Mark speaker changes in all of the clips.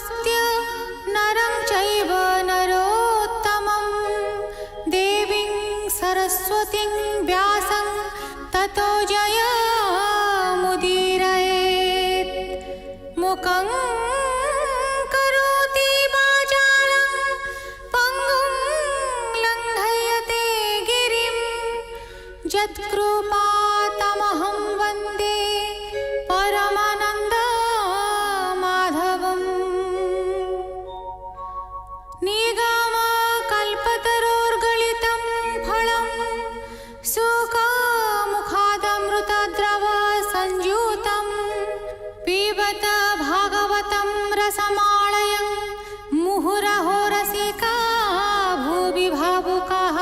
Speaker 1: नमस्कृत्य नरं चैव नरोत्तमं देवीं सरस्वतीं व्यासं ततो जयमुदीरयेत्। मुखं करोति वाचालं पङ्गुं लङ्घयते गिरिं यत्कृपातमहं वन्दे परमानन्दमाधवम्। निगमकल्पतरोर्गलितं फलं सुखमुखादमृतद्रव संयुतं पिबत भागवतं रसमालयं मुहुरहो रसिका भुवि भावुकाः।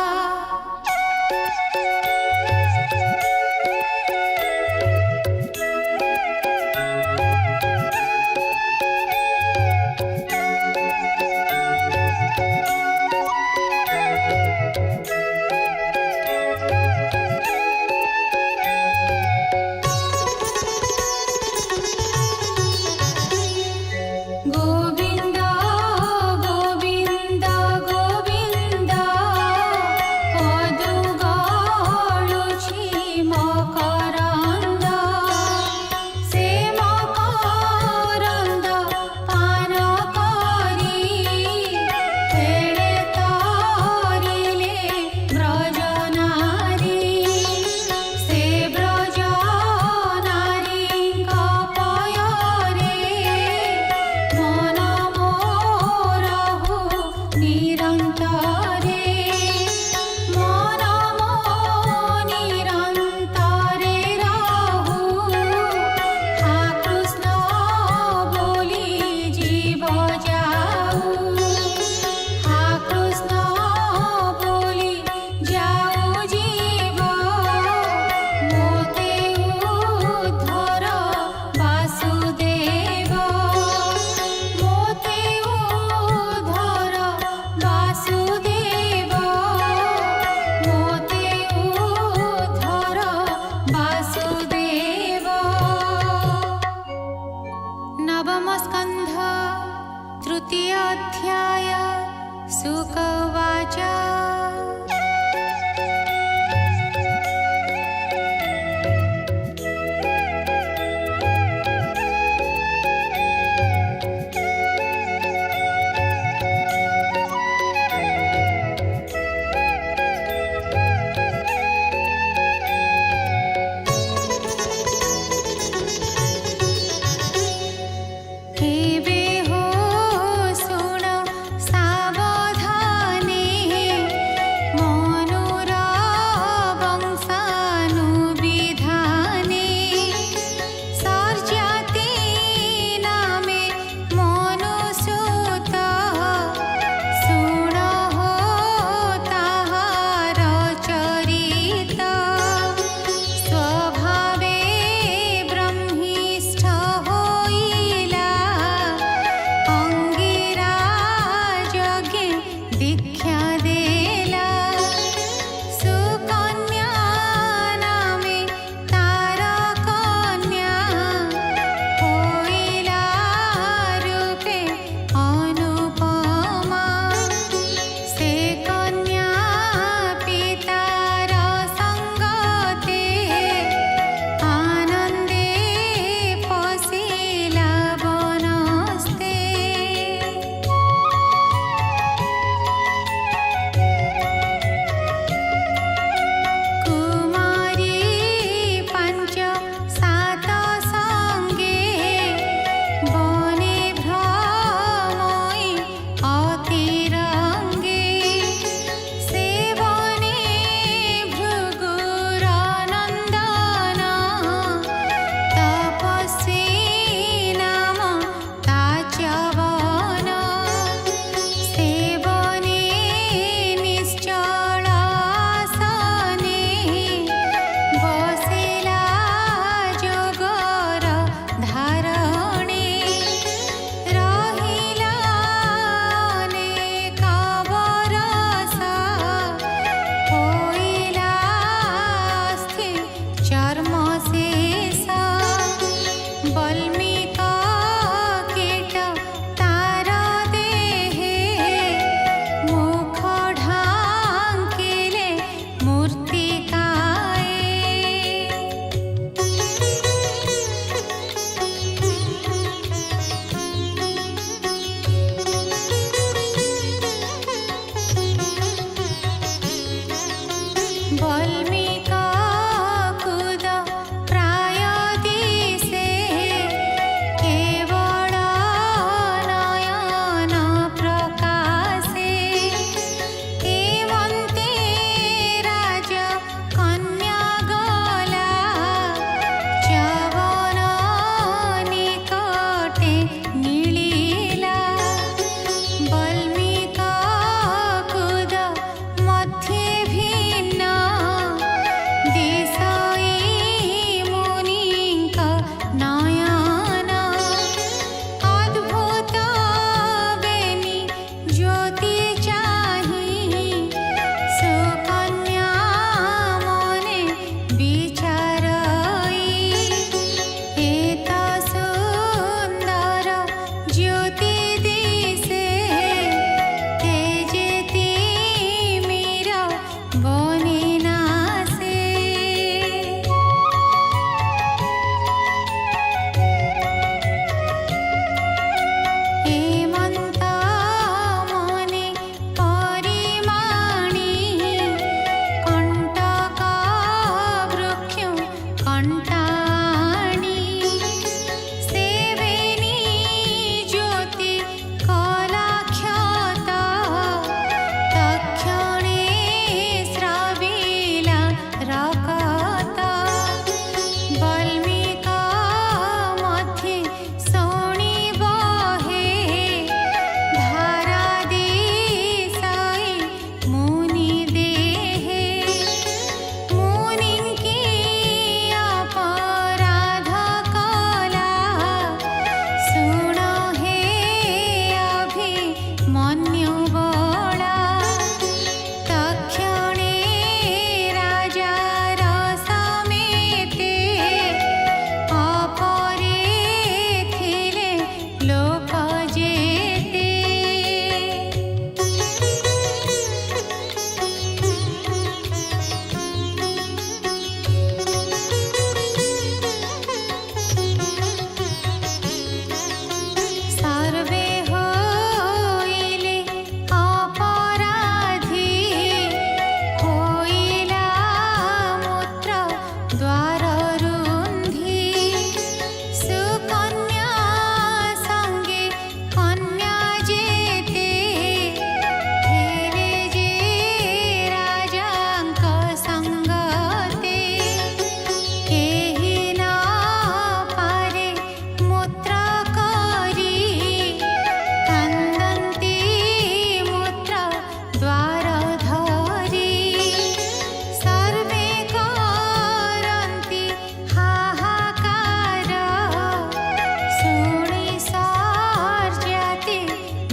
Speaker 1: गोविन्द गोविन्द गोविन्द पदुगाळुछि मकरन्द से मकरन्द पान करि फेळे तरिले ब्रजनारी से ब्रजनारीଙ୍କ पୟରେ मन मोरहु निरन्तरे मन मो निरन्तरे रहु हा कृष्ण बोली जीव जाऊ हा कृष्ण बोली जाऊ जीव मोते उद्धर वासुदेव मोते उद्धर वासुदेव मोते उद्धर वासुदेव। नवम स्कन्ध तृतीय अध्याय शुक उवाच। हेवे हो सुन सावधाने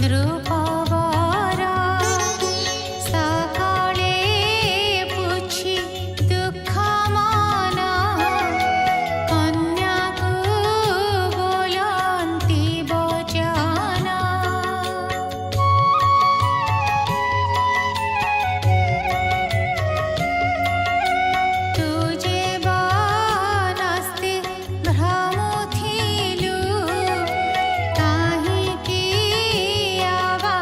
Speaker 1: रूपवारा सकाळे पुछि दुःख माना कन्याकु बोलन्ति वचना तुझे बनस्ते भ्रमुथिलु काहिकी आवा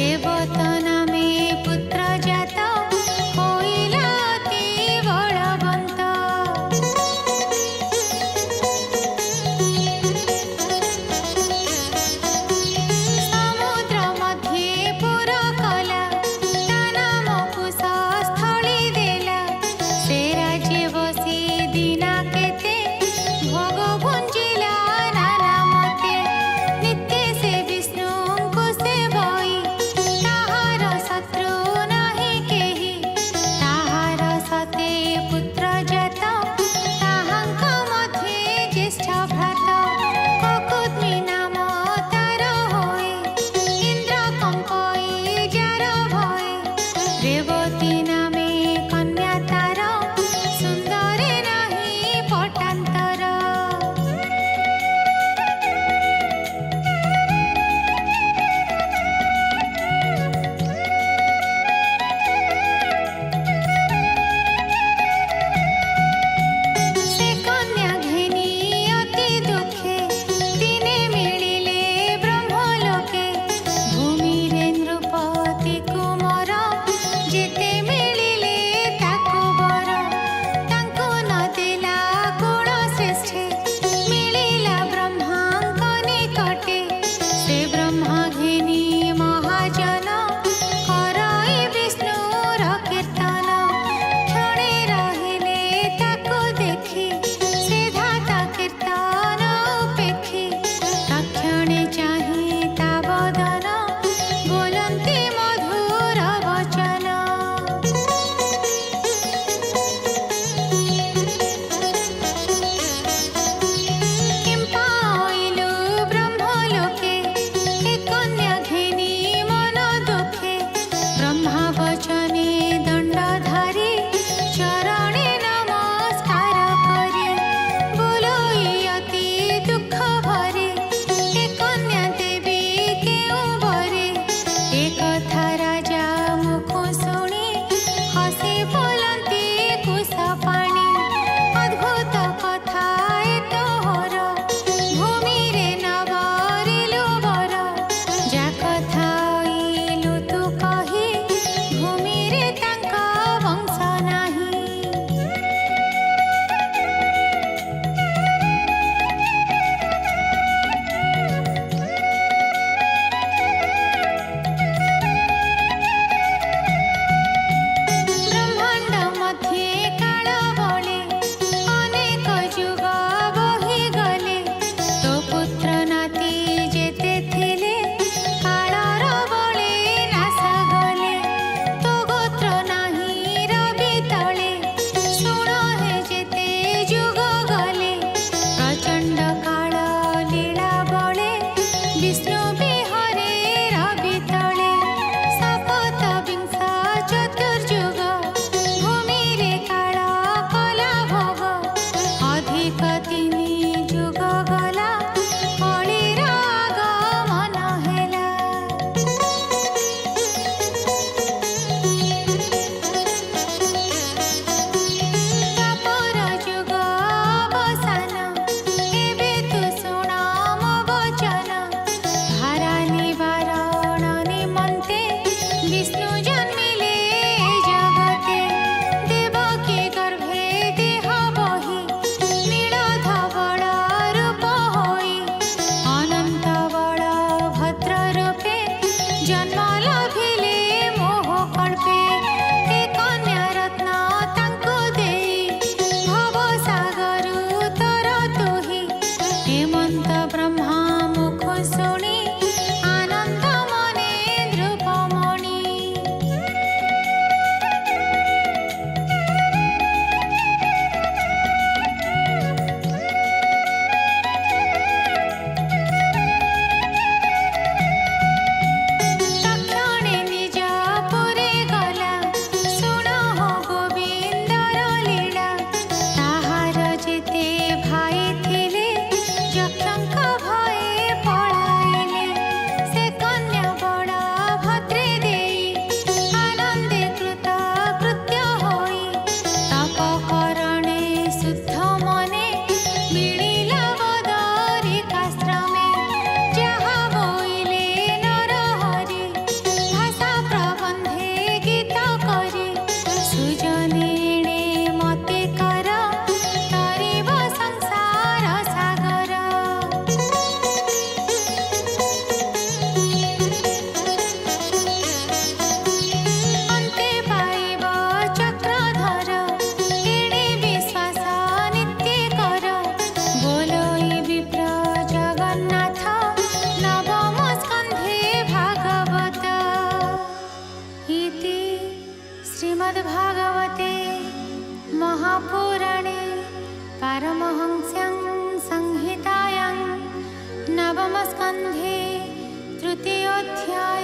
Speaker 1: ଦେବତା ନାମେ ପୁତ୍ର ଜାତ ହୋଇଲା ଅତି ବଳବନ୍ତ। ସମୁଦ୍ର ମଧ୍ୟେ ପୁର କଲା ତା ନାମକୁ ସସ୍ଥଳୀ ଦେଲା। ସେ ରାଜ୍ୟ ବସି ଦିନା କେତେ ଭୋଗ ଭୁଞ୍ଜିଲା ନାନା ମତେ। ନିତ୍ୟ ସେ ବିଷ୍ଣୁଙ୍କୁ ସେବଇ ତାହାର ଶତ୍ରୁ ନାହିଁ କେହି। ତାହାର ସତେ ପୁତ୍ର ଜାତ ତାହାଙ୍କ ମଧ୍ୟେ ଜ୍ୟେଷ୍ଠ ଭ୍ରାତ। କକୁତ୍ମୀ ନାମ ତାର ହୋଏ ଇନ୍ଦ୍ର କମ୍ପଇ ଯାର ଭଏ। ରେବତୀ ନାମେ କନ୍ୟା ତାର ସୁନ୍ଦରେ ନାହିଁ ପଟାନ୍ତର। ସେ କନ୍ୟା ଘେନି ଅତି ଦୁଃଖେ ଦିନେ ମିଳିଲେ ବ୍ରହ୍ମଲୋକେ। ଭୂମିରେ ନୃପତି କୁମର ଯେତେ ମିଳିଲେ ତାକୁ ବର। ତାଙ୍କୁ ନ ଦେଲା କୁଳ ଶ୍ରେଷ୍ଠେ ମିଳିଲା ବ୍ରହ୍ମାଙ୍କ ନିକଟେ। ସେ ବ୍ରହ୍ମା ଘେନି ମହାଜନ କରଇ ବିଷ୍ଣୁର କୀର୍ତ୍ତନ। କ୍ଷଣେ ରହିଲେ ତାକୁ ଦେଖି ସେ ଧାତା କୀର୍ତ୍ତନ ଉପେକ୍ଷି। ତକ୍ଷଣେ ଚାହିଁ ତା ବଦନ ବୋଲନ୍ତି ମଧୁର ବଚନ। କିମ୍ ପାଇଲୁ ବ୍ରହ୍ମଲୋକେ ଏ କନ୍ୟା ଘେନି ମନ ଦୁଃଖେ। ବ୍ରହ୍ମା ବଚନେ ଦଣ୍ଡ ଧରି ଚରଣେ ନମସ୍କାର କରି। ବୋଲଇ ଅତି ଦୁଃଖ ଭରି ଏ କନ୍ୟା ଦେବି କେଉଁ ବରେ। ଏ କଥା ରାଜା ମୁଖ ଶୁଣି ହସି ବୋଲନ୍ତି କୁଶ ପାଣି। ଅଦ୍ଭୁତ କଥା ଏ ତୋହର ଭୂମିରେ ନ ବରିଲୁ ବର। ଯା କଥା ଇଲୁ ତୁ କହି ଭୂମିରେ ତାଙ୍କ ବଂଶ ନାହିଁ। ବ୍ରହ୍ମାଣ୍ଡ ମଧ୍ୟେ କାଳ ବଳେ ଅନେକ ଯୁଗ ବହିଗଲେ। ତୋ ପୁତ୍ର ନାତି ଯେତେ ଥିଲେ କାଳର ବଳେ ନାଶ ଗଲେ। ତୋ ଗୋତ୍ର ନାହିଁ ରବି ତଳେ ଶୁଣ ହେ ଯେତେ ଯୁଗ ଗଲେ। ପ୍ରଚଣ୍ଡ କାଳ ଲୀଳା ବଳେ ବିଷ୍ଣୁ ବିହରେ ରବି ତଳେ। ଶପଥ ବିଂଶ ଚତୁର୍ଯୁଗ ଭୂମିରେ କାଳ କଲା ଭୋଗ। ଅଧିକ ତିନି ଯୁଗ ଗଲା କଳିର ଆଗମନ ହେଲା। ଦ୍ୱାପର ଯୁଗ ଅବସାନ ଏବେ ତୁ ଶୁଣ ମୋ ବଚନ। ଭାରା ନିବାରଣ ନିମନ୍ତେ ବିଷ୍ଣୁ ଜନ୍ମିଲେ ଏ ଜଗତେ। ଦେବକୀ ଗର୍ଭେ ଦେହ ବହି ନୀଳ ଧବଳ ରୂପ ହୋଇ। ଅନନ୍ତ ବଳ ଭଦ୍ର ରୂପେ ଜନ୍ମ ଲଭିଲେ ମୋହ କଳ୍ପେ। ଏ କନ୍ୟା ରତ୍ନ ତାଙ୍କୁ ଦେଇ ଭବସାଗରୁ ତର ତୁହି। ହେମନ୍ତ ବ୍ରହ୍ମା ମୁଖ ଶୁଣି ଆନନ୍ଦ ମନେ ଦ୍ରୁପମଣି। ତକ୍ଷଣେ पारमहंस्यां संहितायां नवमस्कन्धे तृतीयोऽध्यायः।